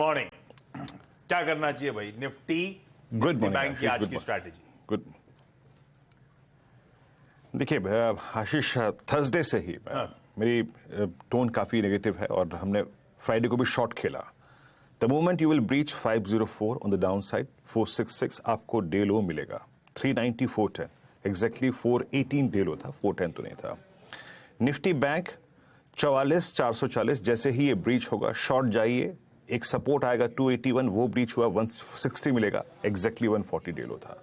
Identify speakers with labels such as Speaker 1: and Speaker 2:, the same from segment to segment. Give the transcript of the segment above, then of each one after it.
Speaker 1: Morning. क्या करना चाहिए भाई? निफ्टी
Speaker 2: गुड मॉर्निंग
Speaker 1: बैंक की आज की स्ट्रैटेजी।
Speaker 2: गुड। देखिए आशीष, थर्सडे से ही मेरी टोन काफ़ी नेगेटिव है और हमने फ्राइडे को भी शॉर्ट खेला। The moment you will breach 504 on the down side 466 आपको डे लो मिलेगा 390 410, एग्जैक्टली 418 डे लो था, 410 तो नहीं था। निफ्टी बैंक 44 440, जैसे ही ये ब्रीच होगा शॉर्ट जाइए, एक सपोर्ट आएगा 281, वो ब्रीच हुआ 160 मिलेगा, एग्जैक्टली 140 डे लो था।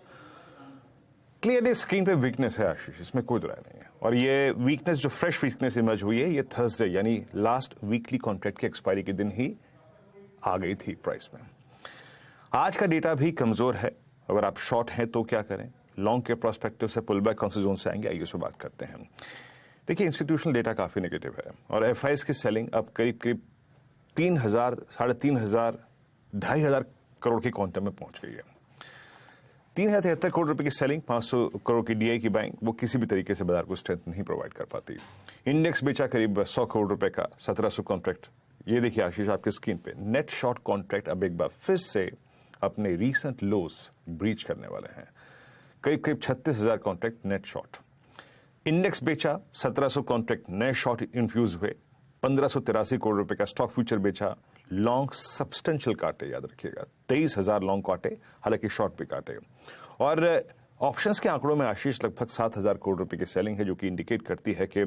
Speaker 2: क्लियरली स्क्रीन पे वीकनेस है आशीष, इसमें कोई दुराय नहीं है। और ये वीकनेस, जो फ्रेश वीकनेस इमर्ज हुई है, ये थर्सडे यानी लास्ट वीकली कॉन्ट्रैक्ट के एक्सपायरी के दिन ही आ गई थी प्राइस में। आज का डेटा भी कमजोर है। अगर आप शॉर्ट हैं तो क्या करें, लॉन्ग के प्रोस्पेक्टिव से पुल बैक कौन से जोन से आएंगे, आइए उस पर बात करते हैं। देखिए इंस्टीट्यूशनल डेटा काफी नेगेटिव है और एफआईएस की सेलिंग अब करीब करीब 3,000, 3,500, 2,500 करोड़ के क्वांटम में पहुंच गई है। 3,073 करोड़ रुपए की सेलिंग, 500 करोड़ की डीआई की बाइंग, वो किसी भी तरीके से बाजार को स्ट्रेंथ नहीं प्रोवाइड कर पाती। इंडेक्स बेचा करीब 100 करोड़ रुपए का, 1700 कॉन्ट्रैक्ट। ये देखिए आशीष आपके स्क्रीन पे, नेट शॉर्ट कॉन्ट्रैक्ट अब एक बार फिर से अपने रीसेंट लोज ब्रीच करने वाले हैं। करीब करीब 36,000 कॉन्ट्रैक्ट नेट शॉर्ट। इंडेक्स बेचा, 1700 कॉन्ट्रैक्ट नए शॉर्ट इन्फ्यूज हुए, 1583 करोड़ रुपए का स्टॉक फ्यूचर बेचा। लॉन्ग सब्सटेंशियल काटे, याद रखिएगा 23,000 लॉन्ग काटे, हालांकि शॉर्ट भी काटे। और ऑप्शंस के आंकड़ों में आशीष लगभग 7,000 करोड़ रुपए की सेलिंग है, जो कि इंडिकेट करती है कि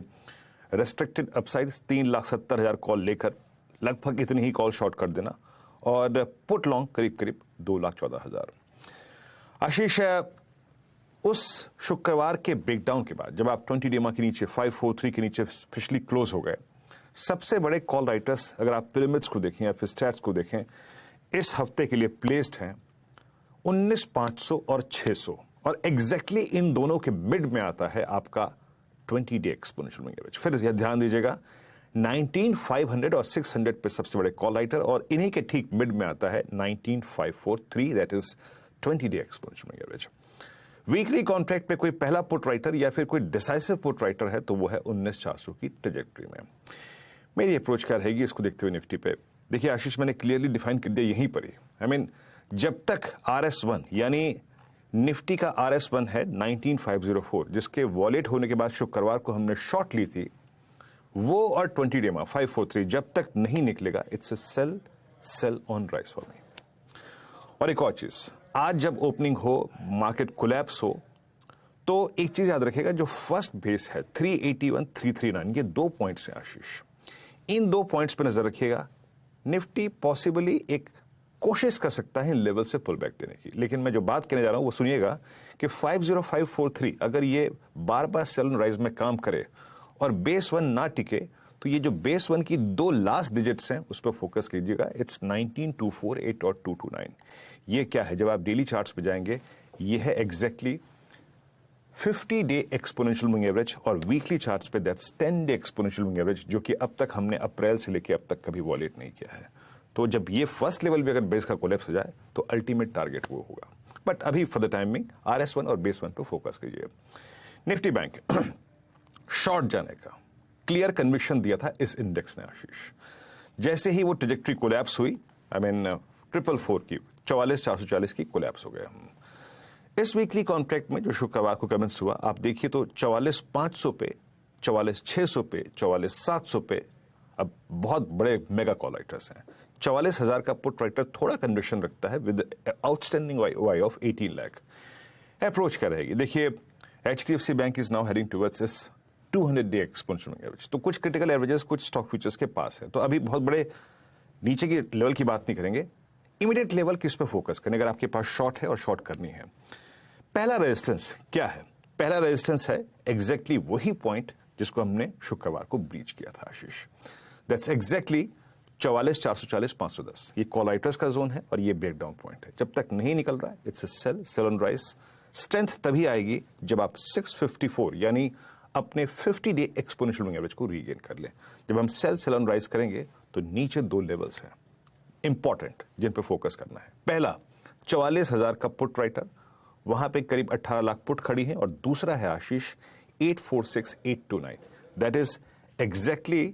Speaker 2: रेस्ट्रिक्टेड अपसाइड 3,70,000 कॉल लेकर लगभग इतनी ही कॉल शॉर्ट कर देना, और पुट लॉन्ग करीब करीब 2,14,000। आशीष, उस शुक्रवार के ब्रेकडाउन के बाद जब आप 20 डेमा के नीचे 543 के नीचे स्पेशली क्लोज हो गए, सबसे बड़े कॉल राइटर्स अगर आप पिरामिड्स को देखें या फिर स्टैट्स को देखें, इस हफ्ते के लिए प्लेस्ड हैं 19,500 और 600, और एग्जैक्टली इन दोनों के मिड में आता है आपका 20 डे एक्सपोनेंशियल मूविंग एवरेज। फिर यह ध्यान दीजिएगा 19,500 और 600 पे सबसे बड़े कॉल राइटर, और इन्हीं के ठीक मिड में आता है 19,543, that is 20 day exponential moving average. Weekly contract पे कोई पहला पुट राइटर या फिर कोई डिसाइसिव पुट राइटर है तो वो है 19,400 की ट्रेजेक्ट्री में। मेरी अप्रोच क्या रहेगी इसको देखते हुए निफ्टी पे? देखिए आशीष, मैंने क्लियरली डिफाइन कर दिया यहीं पर ही। आई मीन जब तक RS1 यानी निफ्टी का RS1 है 19,504, जिसके वॉलेट होने के बाद शुक्रवार को हमने शॉर्ट ली थी, वो और 20 डेमा 543 जब तक नहीं निकलेगा, it's a sell on rise for me. और एक और चीज, आज जब ओपनिंग हो, मार्केट कोलैप्स हो, तो एक चीज याद रखिएगा, जो फर्स्ट बेस है 381 339, ये 2 पॉइंट्स हैं आशीष। इन 2 पॉइंट्स पर नजर रखिएगा। निफ्टी पॉसिबली एक कोशिश कर सकता है इन लेवल से पुल बैक देने की, लेकिन मैं जो बात कहने जा रहा हूं वो सुनिएगा कि 50543 अगर ये बार बार सेल ऑन राइज में काम करे और बेस 1 ना टिके, तो ये जो बेस 1 की 2 लास्ट डिजिट्स हैं उस पर फोकस कीजिएगा। इट्स 19,248 और 229। ये क्या है? जब आप डेली चार्ट्स पे जाएंगे, ये है exactly 50 day exponential moving average, और वीकली चार्ट्स पे that's 10 day exponential moving average, जो कि अब तक हमने अप्रैल से लेके अब तक कभी वॉलेट नहीं किया है। तो जब ये फर्स्ट लेवल भी अगर बेस का कोलैप्स हो जाए तो अल्टीमेट टारगेट वो होगा। बट अभी फॉर द टाइमिंग RS1 और बेस 1 पे फोकस कीजिए। निफ्टी बैंक शॉर्ट जाने का क्लियर कन्विक्शन दिया था इस इंडेक्स ने आशीष। जैसे ही वो ट्रेजेक्ट्री कोलैप्स हुई, आई मीन 444 की 44,440 की कोलैप्स हो गया। इस वीकली कॉन्ट्रैक्ट में जो शुक्रवार को कमेंट्स हुआ, आप देखिए तो 44,500 पे, 44,600 पे, 44,700 पे अब बहुत बड़े मेगा कॉल राइटर्स हैं। 44,000 का पुट राइटर थोड़ा कन्विक्शन रखता है with outstanding Y of 18 lakh. Approach क्या रहेगी? देखिए HDFC bank is now heading towards इस 200 डे एक्सपोनेंशियल एवरेज। तो कुछ क्रिटिकल एवरेजेस कुछ स्टॉक फ्यूचर्स के पास है, तो अभी बहुत बड़े नीचे की लेवल की बात नहीं करेंगे। इमीडिएट लेवल किस पे फोकस करें अगर आपके पास शॉर्ट है और शॉर्ट करनी है? पहला रेजिस्टेंस क्या है? पहला रेजिस्टेंस है एग्जैक्टली वही पॉइंट जिसको हमने शुक्रवार को ब्रीच किया था आशीष। That's exactly 44,440 510। ये कॉल राइटर्स का जोन है और ये ब्रेकडाउन पॉइंट है। जब तक नहीं निकल रहा है, it's a sell on rise. Strength तभी आएगी जब आप 654 यानी अपने 50 डे एक्सपोनेंशियल मूविंग एवरेज को रीगेन कर ले। जब हम सेल ऑन राइज करेंगे तो नीचे 2 लेवल्स हैं इंपॉर्टेंट जिन पे फोकस करना है। पहला 44,000 का पुट राइटर, वहां पे करीब 18 लाख पुट खड़ी है, और दूसरा है Ashish 846,829, that is exactly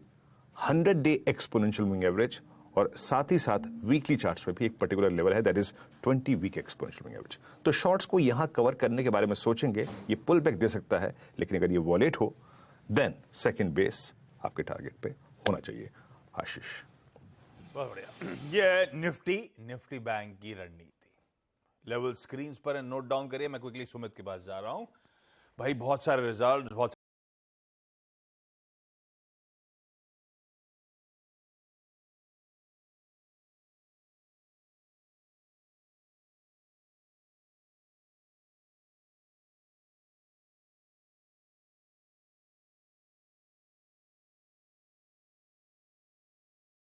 Speaker 2: 100 day exponential moving average, और साथ ही साथ वीकली चार्ट्स पे भी एक पर्टिकुलर लेवल है, that is 20 week exponential moving average. तो शॉर्ट्स को यहां कवर करने के बारे में सोचेंगे, ये पुल बैक दे सकता है, लेकिन अगर ये वॉलेट हो देन सेकंड बेस आपके टारगेट पे होना चाहिए। आशीष।
Speaker 1: बहुत बढ़िया। ये है निफ्टी बैंक की रणनीति। लेवल स्क्रीन पर नोट डाउन करिए। मैं क्विकली सुमित के पास जा रहा हूं। भाई बहुत सारे रिजल्ट, बहुत